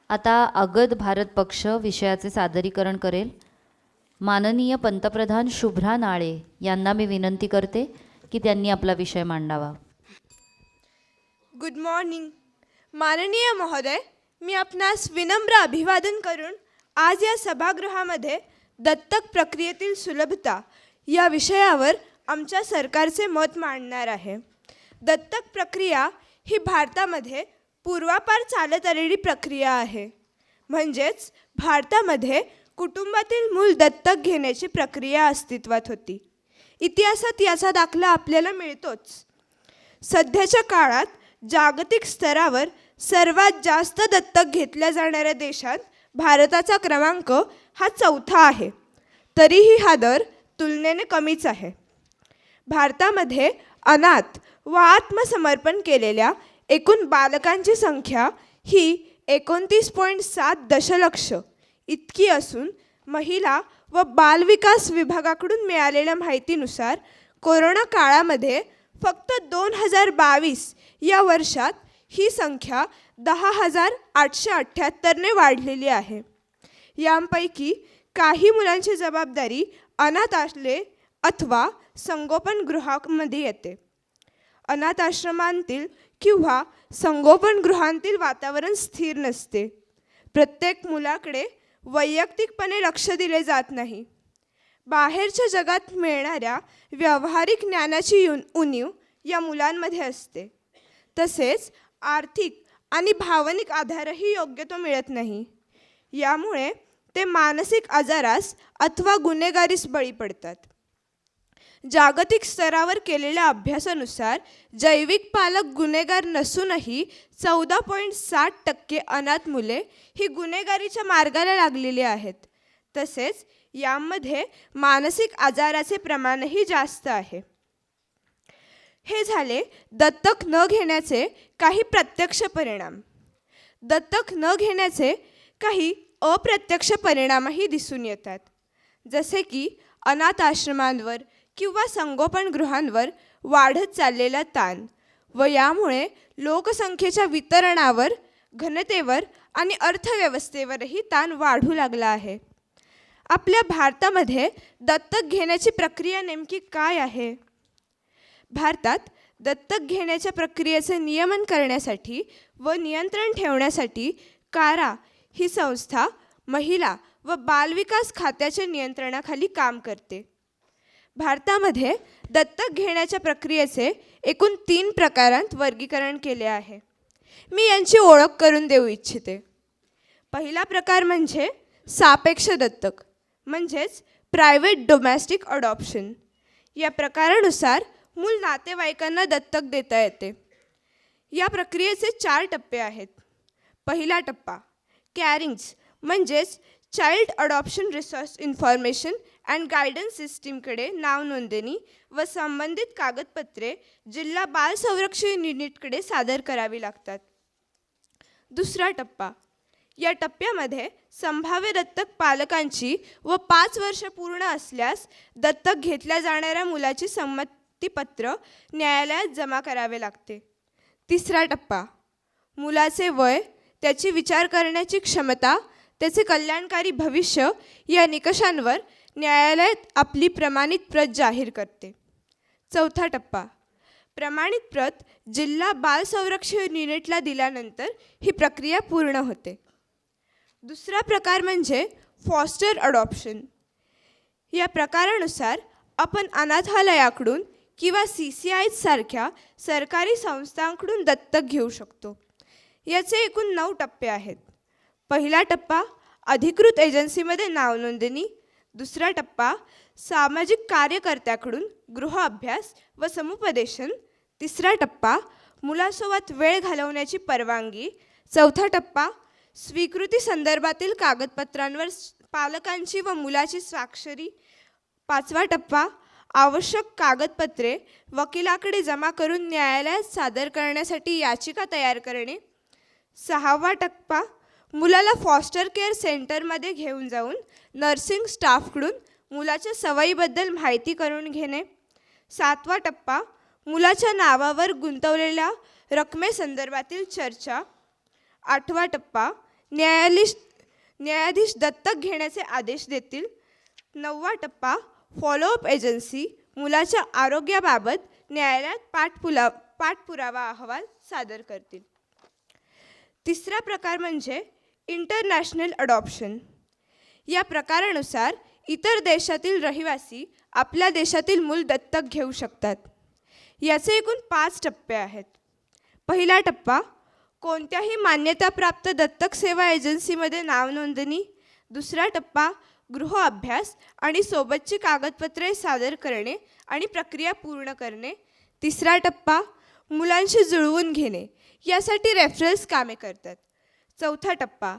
आता अगद भारत पक्ष विषयाचे सादरीकरण करेल माननीय पंतप्रधान शुभ्रा नाळे यांना मी विनंती करते की त्यांनी आपला विषय मांडावा. गुड मॉर्निंग माननीय महोदय, मी आपणास विनम्र अभिवादन करून आज या सभागृहामध्ये दत्तक प्रक्रियेतील सुलभता या विषयावर आमच्या सरकारचे मत मांडणार आहे. दत्तक प्रक्रिया ही भारतामध्ये पूर्वापार चालत आलेली प्रक्रिया आहे. म्हणजेच भारतामध्ये कुटुंबातील मूल दत्तक घेण्याची प्रक्रिया अस्तित्वात होती. इतिहासात याचा दाखला आपल्याला मिळतोच. सध्याच्या काळात जागतिक स्तरावर सर्वात जास्त दत्तक घेतल्या जाणाऱ्या देशात भारताचा क्रमांक हा 4था आहे. तरीही हा दर तुलनेने कमीच आहे. भारतामध्ये अनाथ व आत्मसमर्पण केलेल्या एकूण बालकांची संख्या ही 29.7 दशलक्ष इतकी असून महिला व बालविकास विभागाकडून मिळालेल्या माहितीनुसार कोरोना काळामध्ये फक्त 2022 या वर्षात ही संख्या 10,878ने वाढलेली आहे. यांपैकी काही मुलांची जबाबदारी अनाथालय अथवा संगोपनगृहामध्ये येते. अनाथ आश्रमांतील किंवा संगोपनगृहांतील वातावरण स्थिर नसते. प्रत्येक मुलाकडे वैयक्तिकपणे लक्ष दिले जात नाही. बाहेरच्या जगात मिळणाऱ्या व्यावहारिक ज्ञानाची उणीव या मुलांमध्ये असते. तसेच आर्थिक आणि भावनिक आधारही योग्य तो मिळत नाही. यामुळे ते मानसिक आजारास अथवा गुन्हेगारीस बळी पडतात. जागतिक स्तरावर केलेल्या अभ्यासानुसार जैविक पालक गुन्हेगार नसूनही 14.7% अनाथ मुले ही गुन्हेगारीच्या मार्गाला लागलेली आहेत. तसेच यामध्ये मानसिक आजाराचे प्रमाणही जास्त आहे. हे झाले दत्तक न घेण्याचे काही प्रत्यक्ष परिणाम. दत्तक न घेण्याचे काही अप्रत्यक्ष परिणामही दिसून येतात. जसे की अनाथ आश्रमांवर किंवा संगोपनगृहांवर वाढत चाललेला ताण व यामुळे लोकसंख्येच्या वितरणावर, घनतेवर आणि अर्थव्यवस्थेवरही ताण वाढू लागला आहे. आपल्या भारतामध्ये दत्तक घेण्याची प्रक्रिया नेमकी काय आहे? भारतात दत्तक घेण्याच्या प्रक्रियेचे नियमन करण्यासाठी व नियंत्रण ठेवण्यासाठी कारा ही संस्था महिला व बालविकास खात्याच्या नियंत्रणाखाली काम करते. भारतामध्ये दत्तक घेण्याच्या प्रक्रियेचे एकूण 3 प्रकारांत वर्गीकरण केले आहे. मी यांची ओळख करून देऊ इच्छिते. पहिला प्रकार म्हणजे सापेक्ष दत्तक म्हणजेच प्रायव्हेट डोमेस्टिक अडॉप्शन. या प्रकारानुसार मूल नातेवाईकांना दत्तक देता येते. या प्रक्रियेचे 4 टप्पे आहेत. पहिला टप्पा कॅरिंग्ज म्हणजेच child adoption resource information and guidance सिस्टीमकडे नाव नोंदणी व संबंधित कागदपत्रे जिल्हा बाल संरक्षण युनिटकडे सादर करावी लागतात. दुसरा टप्पा. या टप्प्यामध्ये संभाव्य दत्तक पालकांची व 5 वर्ष पूर्ण असल्यास दत्तक घेतल्या जाणाऱ्या मुलाची संमतीपत्र न्यायालयात जमा करावे लागते. तिसरा टप्पा. मुलाचे वय, त्याची विचार करण्याची क्षमता, त्याचे कल्याणकारी भविष्य या निकषांवर न्यायालयात आपली प्रमाणित प्रत जाहीर करते. चौथा टप्पा. प्रमाणित प्रत जिल्हा बाल संरक्षण युनिटला दिल्यानंतर ही प्रक्रिया पूर्ण होते. दुसरा प्रकार म्हणजे फॉस्टर अडॉप्शन. या प्रकारानुसार आपण अनाथालयाकडून किंवा CCI सारख्या सरकारी संस्थांकडून दत्तक घेऊ शकतो. याचे एकूण 9 टप्पे आहेत. पहिला टप्पा अधिकृत एजन्सीमध्ये नाव नोंदणी. दुसरा टप्पा सामाजिक कार्यकर्त्याकडून गृह अभ्यास व समुपदेशन. तिसरा टप्पा मुलासोबत वेळ घालवण्याची परवानगी. चौथा टप्पा स्वीकृती संदर्भातील कागदपत्रांवर पालकांची व मुलाची स्वाक्षरी. पाचवा टप्पा आवश्यक कागदपत्रे वकिलाकडे जमा करून न्यायालयात सादर करण्यासाठी याचिका तयार करणे. सहावा टप्पा मुलाला फॉस्टर केअर सेंटरमध्ये घेऊन जाऊन नर्सिंग स्टाफकडून मुलाच्या सवयीबद्दल माहिती करून घेणे. सातवा टप्पा मुलाच्या नावावर गुंतवलेल्या रकमेसंदर्भातील चर्चा. आठवा टप्पा न्यायाधीश दत्तक घेण्याचे आदेश देतील. 9वा टप्पा फॉलोअप एजन्सी मुलाच्या आरोग्याबाबत न्यायालयात पाठपुरावा अहवाल सादर करतील. तिसरा प्रकार म्हणजे इंटरनॅशनल अडॉप्शन. या प्रकारानुसार इतर देशातील रहिवासी आपल्या देशातील मूल दत्तक घेऊ शकतात. याचे एकूण 5 टप्पे आहेत. पहिला टप्पा कोणत्याही मान्यताप्राप्त दत्तक सेवा एजन्सीमध्ये नाव नोंदणी. दुसरा टप्पा गृह अभ्यास आणि सोबतची कागदपत्रे सादर करणे आणि प्रक्रिया पूर्ण करणे. तिसरा टप्पा मुलांशी जुळवून घेणे. यासाठी रेफरल्स कामे करतात. चौथा टप्पा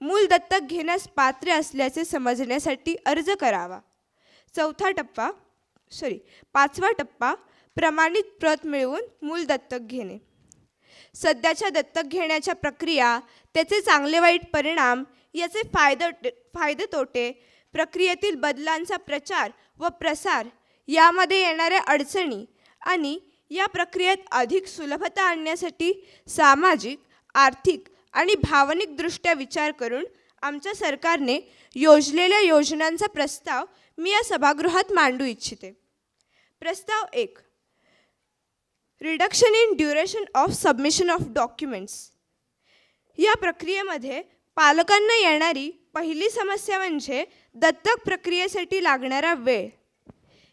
मूल दत्तक घेण्यास पात्र असल्याचे समजण्यासाठी अर्ज करावा. पाचवा टप्पा प्रमाणित प्रत मिळवून मूल दत्तक घेणे. सध्याच्या दत्तक घेण्याच्या प्रक्रिया, त्याचे चांगले वाईट परिणाम, याचे फायदे तोटे, प्रक्रियेतील बदलांचा प्रचार व प्रसार, यामध्ये येणाऱ्या अडचणी आणि या प्रक्रियेत अधिक सुलभता आणण्यासाठी सामाजिक, आर्थिक आणि भावनिकदृष्ट्या विचार करून आमच्या सरकारने योजलेल्या योजनांचा प्रस्ताव मी या सभागृहात मांडू इच्छिते. प्रस्ताव 1. Reduction in duration of submission of documents. या प्रक्रियेमध्ये पालकांना येणारी पहिली समस्या म्हणजे दत्तक प्रक्रियेसाठी लागणारा वेळ.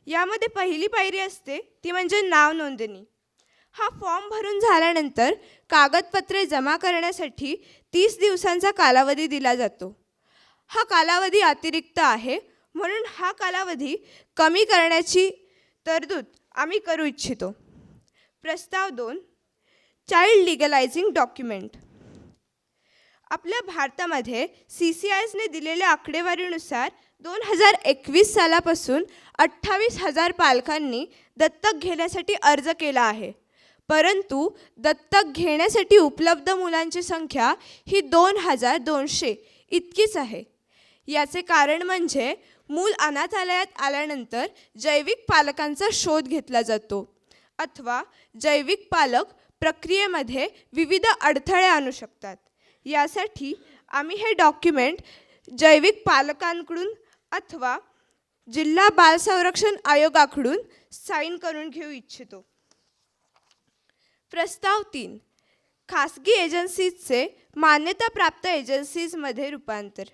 यामध्ये पहिली पायरी असते ती म्हणजे नाव नोंदणी. हा फॉर्म भरून झाल्यानंतर कागदपत्रे जमा करण्यासाठी 30 दिवसांचा कालावधी दिला जातो. हा कालावधी अतिरिक्त आहे, म्हणून हा कालावधी कमी करण्याची तरतूद आम्ही करू इच्छितो. प्रस्ताव 2. Child legalising document. आपल्या भारतामध्ये CCISने दिलेल्या आकडेवारीनुसार 2021 सालापासून 28,000 पालकांनी दत्तक घेण्यासाठी अर्ज केला आहे. परंतु दत्तक घेण्यासाठी उपलब्ध मुलांची संख्या ही 2,200 इतकीच आहे. याचे कारण म्हणजे मूल अनाथालयात आल्यानंतर जैविक पालकांचा शोध घेतला जातो अथवा जैविक पालक प्रक्रियेमध्ये विविध अडथळे आणू शकतात. यासाठी आम्ही हे डॉक्युमेंट जैविक पालकांकडून अथवा जिल्हा बाल संरक्षण आयोगाकडून साईन करून घेऊ इच्छितो. प्रस्ताव 3. खासगी एजन्सीजचे मान्यताप्राप्त एजन्सीजमध्ये रूपांतर.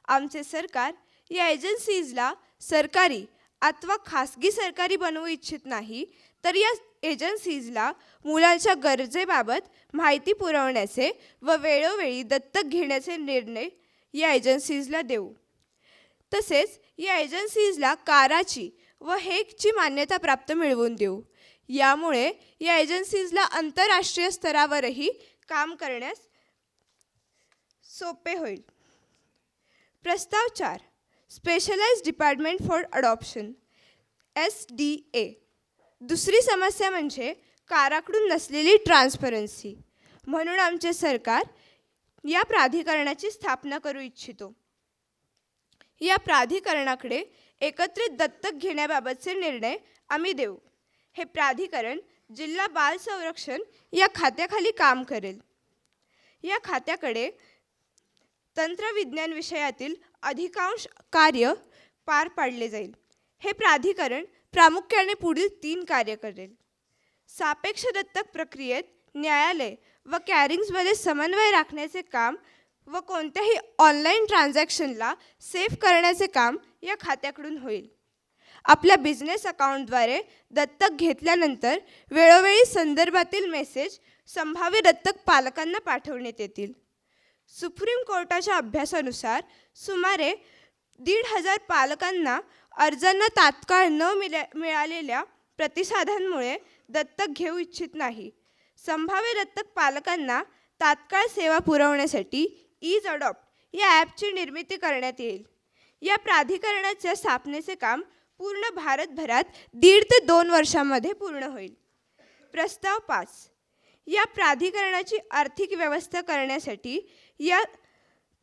आमचे सरकार या एजन्सीजला सरकारी अथवा खासगी सरकारी बनवू इच्छित नाही, तर या एजन्सीजला मुलांच्या गरजेबाबत माहिती पुरवण्याचे व वेळोवेळी दत्तक घेण्याचे निर्णय या एजन्सीजला देऊ. तसेच या एजन्सीजला काराची व हेगची मान्यता प्राप्त मिळवून देऊ. यामुळे या एजन्सीजला आंतरराष्ट्रीय स्तरावरही काम करण्यास सोपे होईल. प्रस्ताव 4. Specialised department for adoption SDA. दुसरी समस्या म्हणजे काराकडून नसलेली ट्रान्सपरन्सी. म्हणून आमचे सरकार या प्राधिकरणाची स्थापना करू इच्छितो. या प्राधिकरणाकडे एकत्रित दत्तक घेण्याबाबतचे निर्णय आम्ही देऊ. हे प्राधिकरण जिल्हा बाल संरक्षण या खात्याखाली काम करेल. या खात्याकडे तंत्रविज्ञान विषयातील अधिकांश कार्य पार पाडले जाईल. हे प्राधिकरण प्रामुख्याने पुढील 3 कार्य करेल. सापेक्ष दत्तक प्रक्रियेत न्यायालय व कॅरिंग्जमध्ये समन्वय राखण्याचे काम व कोणत्याही ऑनलाईन ट्रान्झॅक्शनला सेव्ह करण्याचे काम या खात्याकडून होईल. आपल्या बिझनेस अकाउंटद्वारे दत्तक घेतल्यानंतर वेळोवेळी संदर्भातील मेसेज संभाव्य दत्तक पालकांना पाठवण्यात येतील. सुप्रीम कोर्टाच्या अभ्यासानुसार सुमारे 1,500 पालकांना अर्जांना तात्काळ न मिळालेल्या प्रतिसादांमुळे दत्तक घेऊ इच्छित नाही. संभाव्य दत्तक पालकांना तात्काळ सेवा पुरवण्यासाठी ईज अडॉप्ट या ॲपची निर्मिती करण्यात येईल. या प्राधिकरणाच्या स्थापनेचे काम पूर्ण भारतभरात 1.5 ते 2 वर्षांमध्ये पूर्ण होईल. प्रस्ताव 5. या प्राधिकरणाची आर्थिक व्यवस्था करण्यासाठी या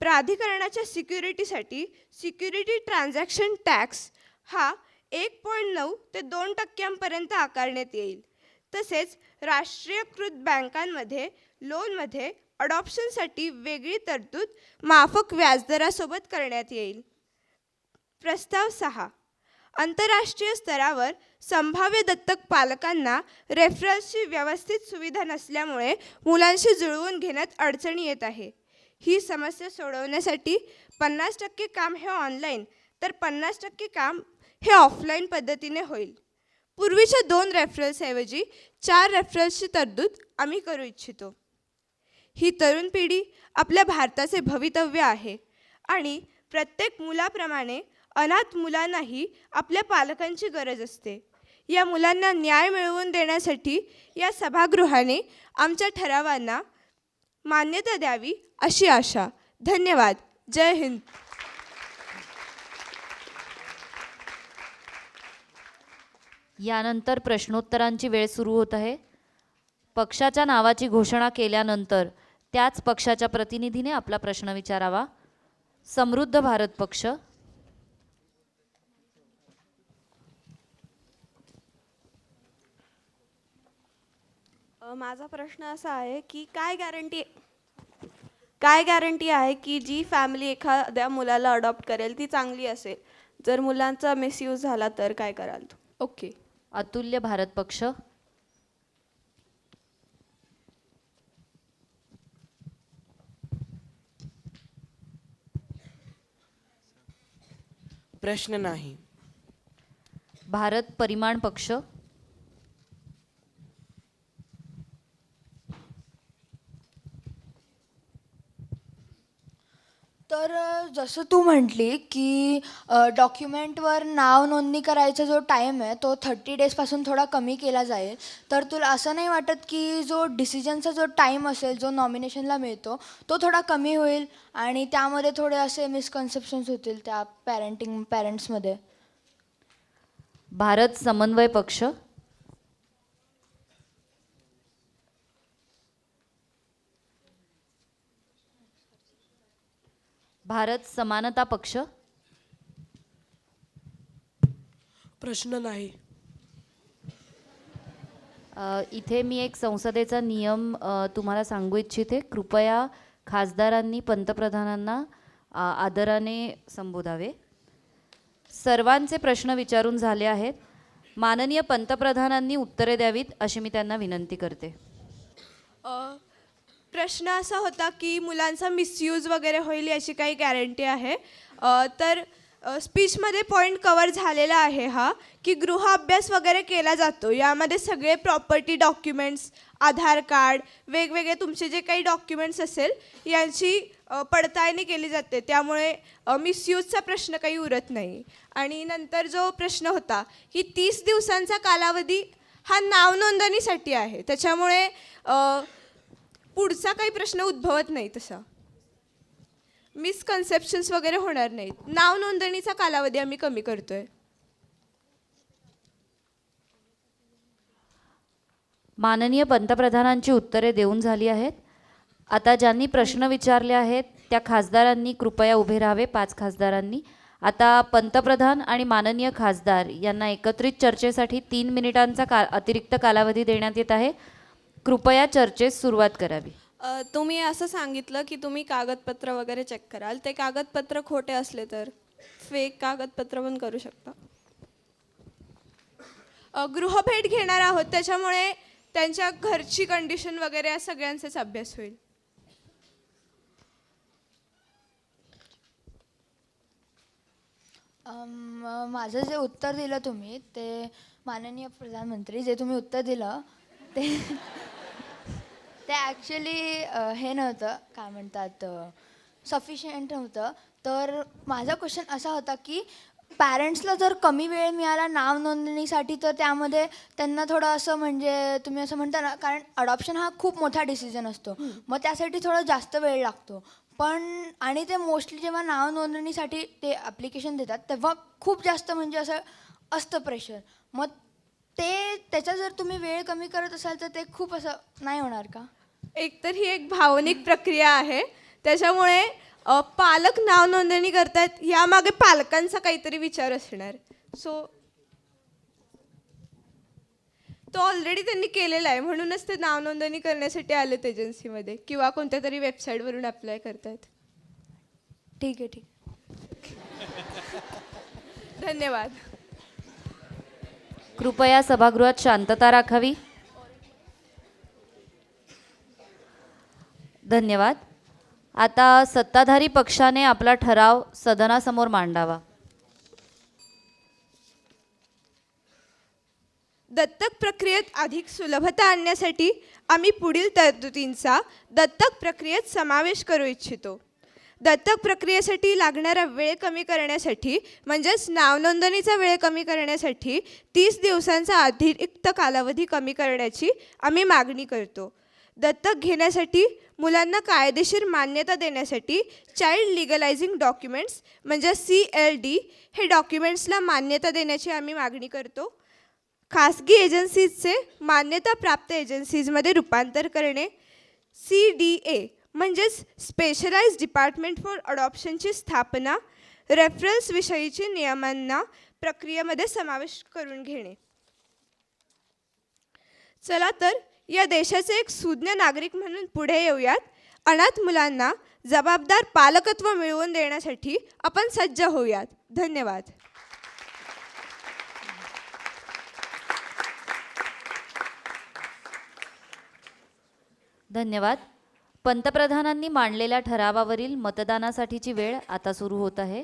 प्राधिकरणाच्या सिक्युरिटीसाठी सिक्युरिटी ट्रान्झॅक्शन टॅक्स हा 1.9 ते 2% आकारण्यात येईल. तसेच राष्ट्रीयकृत बँकांमध्ये लोनमध्ये अडॉप्शनसाठी वेगळी तरतूद माफक व्याजदरासोबत करण्यात येईल. प्रस्ताव 6. आंतरराष्ट्रीय स्तरावर संभाव्य दत्तक पालकांना रेफरल्सची व्यवस्थित सुविधा नसल्यामुळे मुलांशी जुळवून घेण्यात अडचणी येत आहे. ही समस्या सोडवण्यासाठी 50% काम हे ऑनलाईन तर 50% काम हे ऑफलाईन पद्धतीने होईल. पूर्वीच्या 2 रेफरल्सऐवजी 4 रेफरल्सची तरतूद आम्ही करू इच्छितो. ही तरुण पिढी आपल्या भारताचे भवितव्य आहे आणि प्रत्येक मुलाप्रमाणे अनाथ मुलांनाही आपल्या पालकांची गरज असते. या मुलांना न्याय मिळवून देण्यासाठी या सभागृहाने आमच्या ठरावांना मान्यता द्यावी अशी आशा. धन्यवाद. जय हिंद. यानंतर प्रश्नोत्तरांची वेळ सुरू होत आहे. पक्षाच्या नावाची घोषणा केल्यानंतर त्याच पक्षाच्या प्रतिनिधीने आपला प्रश्न विचारावा. समृद्ध भारत पक्ष. माझा प्रश्न असा आहे की काय गॅरंटी आहे की जी फॅमिली एखाद्या मुलाला अडॉप्ट करेल ती चांगली असेल. जर मुलांचा मिसयूज झाला तर काय कराल? ओके. अतुल्य भारत पक्ष. प्रश्न नाही. भारत परिमाण पक्ष. तर जसं तू म्हटली की डॉक्युमेंटवर नाव नोंदणी करायचा जो टाईम आहे तो 30 डेजपासून थोडा कमी केला जाईल. तर तुला असं नाही वाटत की जो डिसिजनचा जो टाईम असेल जो नॉमिनेशनला मिळतो तो थोडा कमी होईल आणि त्यामध्ये थोडे असे मिसकन्सेप्शन्स होतील त्या पॅरेंट्समध्ये? भारत समन्वय पक्ष. भारत समानता पक्ष. प्रश्न नाही. इथे मी एक संसदेचा नियम तुम्हाला सांगू इच्छिते. कृपया खासदारांनी पंतप्रधानांना आदराने संबोधावे. सर्वांचे प्रश्न विचारून झाले आहेत. माननीय पंतप्रधानांनी उत्तरे द्यावीत अशी मी त्यांना विनंती करते. प्रश्न असा होता की मुलांचा मिसयूज वगैरे होईल याची काही गॅरंटी आहे? तर स्पीचमध्ये पॉईंट कवर झालेला आहे हा की गृह अभ्यास वगैरे केला जातो. यामध्ये सगळे प्रॉपर्टी डॉक्युमेंट्स, आधार कार्ड, वेगवेगळे तुमचे जे काही डॉक्युमेंट्स असेल यांची पडताळणी केली जाते. त्यामुळे मिसयूजचा प्रश्न काही उरत नाही. आणि नंतर जो प्रश्न होता की 30 दिवसांचा कालावधी हा नाव नोंदणीसाठी आहे, त्याच्यामुळे पुढचा काही प्रश्न उद्भवत नाही. तसा मिसकन्सेप्शन्स वगैरे होणार नाहीत. नाव नोंदणीचा कालावधी आम्ही कमी करतोय. माननीय पंतप्रधानांची उत्तरे देऊन झाली आहेत. आता ज्यांनी प्रश्न विचारले आहेत त्या खासदारांनी कृपया उभे राहावे. 5 खासदारांनी. आता पंतप्रधान आणि माननीय खासदार यांना एकत्रित चर्चेसाठी 3 मिनिटांचा अतिरिक्त कालावधी देण्यात येत आहे. कृपया चर्चेस सुरुवात करावी. तुम्ही असं सांगितलं की तुम्ही कागदपत्र वगैरे चेक कराल. ते कागदपत्र खोटे असले तर फेक कागदपत्र पण करू शकता. गृहभेट घेणार आहोत, त्याच्यामुळे त्यांच्या घरची कंडिशन वगैरे या सगळ्यांचाच अभ्यास होईल. माझं जे उत्तर दिलं तुम्ही ते माननीय प्रधानमंत्री जे तुम्ही उत्तर दिलं ते ते ॲक्च्युली हे नव्हतं, काय म्हणतात, सफिशियंट नव्हतं. तर माझा क्वेश्चन असा होता की पॅरेंट्सला जर कमी वेळ मिळाला नाव नोंदणीसाठी तर त्यामध्ये त्यांना थोडं असं म्हणजे तुम्ही असं म्हणता ना, कारण अडॉप्शन हा खूप मोठा डिसिजन असतो, मग त्यासाठी थोडं जास्त वेळ लागतो. पण आणि ते मोस्टली जेव्हा नाव नोंदणीसाठी ते ॲप्लिकेशन देतात तेव्हा खूप जास्त म्हणजे असं असतं प्रेशर. मग त्याचा जर तुम्ही वेळ कमी करत असाल तर ते खूप असं नाही होणार का? एकतर ही एक भावनिक प्रक्रिया आहे, त्याच्यामुळे पालक नाव नोंदणी करतात यामागे पालकांचा काहीतरी विचार असणार. सो तो ऑलरेडी त्यांनी केलेला आहे, म्हणूनच ते नाव नोंदणी करण्यासाठी आलेत एजन्सीमध्ये किंवा कोणत्या तरी वेबसाईटवरून अप्लाय करतायत. ठीक आहे ठीक आहे. धन्यवाद. कृपया सभागृहात शांतता राखावी. धन्यवाद. आता सत्ताधारी पक्षाने आपला ठराव सदनासमोर मांडावा. दत्तक प्रक्रियेत अधिक सुलभता आणण्यासाठी आम्ही पुढील तरतुदींचा दत्तक प्रक्रियेत समावेश करू इच्छितो. दत्तक प्रक्रियेसाठी लागणारा वेळ कमी करण्यासाठी, म्हणजेच नावनोंदणीचा वेळ कमी करण्यासाठी 30 दिवसांचा अतिरिक्त कालावधी कमी करण्याची आम्ही मागणी करतो. दत्तक घेण्यासाठी मुलांना कायदेशीर मान्यता देण्यासाठी चाइल्ड लिगलायझिंग डॉक्युमेंट्स म्हणजे CLD हे डॉक्युमेंट्सला मान्यता देण्याची आम्ही मागणी करतो. खासगी एजन्सीजचे मान्यताप्राप्त एजन्सीजमध्ये रूपांतर करणे, CDA म्हणजेच स्पेशलाइज्ड डिपार्टमेंट फॉर अडॉप्शनची स्थापना, रेफरन्स विषयीची नियमांना प्रक्रियेमध्ये समावेश करून घेणे. चला तर या देशाचे एक सुज्ञ नागरिक म्हणून पुढे येऊयात. अनाथ मुलांना जबाबदार पालकत्व मिळवून देण्यासाठी आपण सज्ज होऊयात. धन्यवाद. धन्यवाद. पंतप्रधानांनी मांडलेल्या ठरावावरील मतदानासाठीची वेळ आता सुरू होत आहे.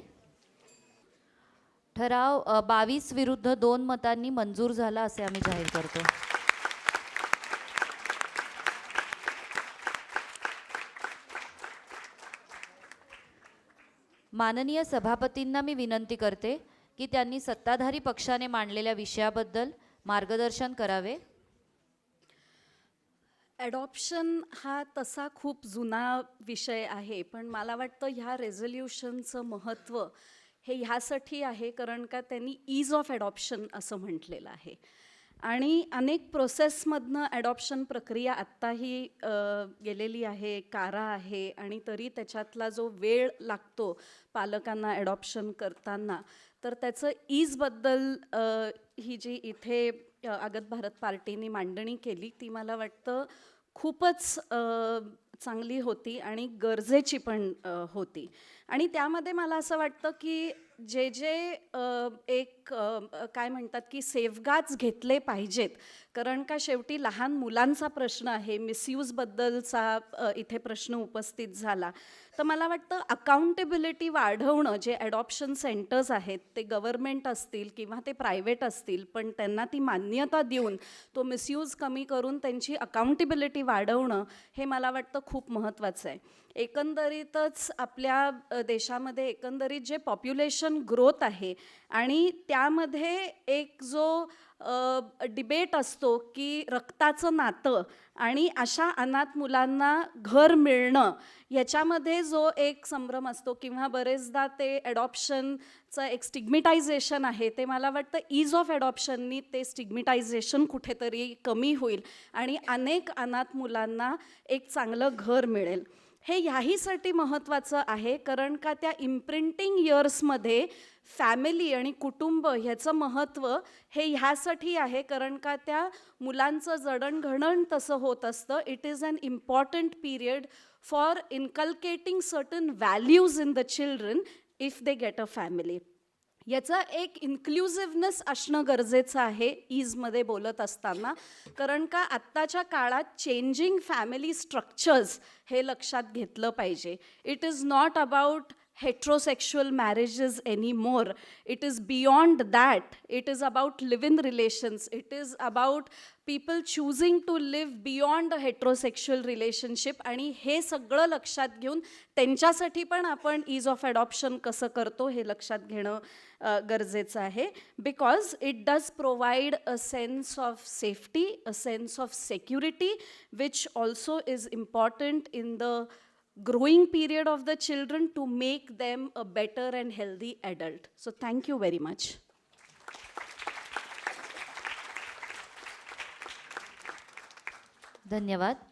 ठराव 22 विरुद्ध 2 मतांनी मंजूर झाला असे आम्ही जाहीर करतो. माननीय सभापतींना मी विनंती करते की त्यांनी सत्ताधारी पक्षाने मांडलेल्या विषयाबद्दल मार्गदर्शन करावे. ॲडॉप्शन हा तसा खूप जुना विषय आहे, पण मला वाटतं ह्या रेझोल्युशनचं महत्त्व हे ह्यासाठी आहे कारण का त्यांनी ईज ऑफ ॲडॉप्शन असं म्हटलेलं आहे. आणि अनेक प्रोसेसमधनं ॲडॉप्शन प्रक्रिया आत्ताही गेलेली आहे, कारा आहे, आणि तरी त्याच्यातला जो वेळ लागतो पालकांना ॲडॉप्शन करताना, तर त्याचं ईजबद्दल ही जी इथे आगत भारत पार्टीने मांडणी केली ती मला वाटतं खूपच चांगली होती आणि गरजेची पण होती. आणि त्यामध्ये मला असं वाटतं की जे एक काय म्हणतात की सेफगार्ड्स घेतले पाहिजेत, कारण का शेवटी लहान मुलांचा प्रश्न आहे, मिसयूजबद्दलचा इथे प्रश्न उपस्थित झाला. तर मला वाटतं अकाउंटेबिलिटी वाढवणं, जे ॲडॉप्शन सेंटर्स आहेत ते गव्हर्मेंट असतील किंवा ते प्रायव्हेट असतील, पण त्यांना ती मान्यता देऊन तो मिसयूज कमी करून त्यांची अकाउंटेबिलिटी वाढवणं हे मला वाटतं खूप महत्त्वाचं आहे. एकंदरीतच आपल्या देशामध्ये एकंदरीत जे पॉप्युलेशन ग्रोथ आहे आणि त्यामध्ये एक जो डिबेट असतो की रक्ताचं नातं आणि अशा अनाथ मुलांना घर मिळणं, याच्यामध्ये जो एक संभ्रम असतो किंवा बरेचदा ते ॲडॉप्शनचं एक स्टिग्मिटायझेशन आहे, ते मला वाटतं ईज ऑफ ॲडॉप्शननी ते स्टिग्मिटायझेशन कुठेतरी कमी होईल आणि अनेक अनाथ मुलांना एक चांगलं घर मिळेल. हे ह्याहीसाठी महत्त्वाचं आहे कारण का त्या इम्प्रिंटिंग इयर्समध्ये फॅमिली आणि कुटुंब ह्याचं महत्त्व हे ह्यासाठी आहे कारण का त्या मुलांचं जडणघडण तसं होत असतं. It is an important period for inculcating certain values in the children if they get a family. याचं एक इन्क्लुझिव्हनेस असणं गरजेचं आहे ईजमध्ये बोलत असताना, कारण का आत्ताच्या काळात चेंजिंग फॅमिली स्ट्रक्चर्स हे लक्षात घेतलं पाहिजे. It is not about heterosexual marriages anymore. It is beyond that. It is about live-in relations. It is about people choosing to live beyond a heterosexual relationship. आणि हे सगळं लक्षात घेऊन त्यांच्यासाठी पण आपण ईज ऑफ ॲडॉप्शन कसं करतो हे लक्षात घेणं गरजेचं आहे. Because it does provide a sense of safety, a sense of security, which also is important in the growing period of the children to make them a better and healthy adult. So thank you very much. धन्यवाद.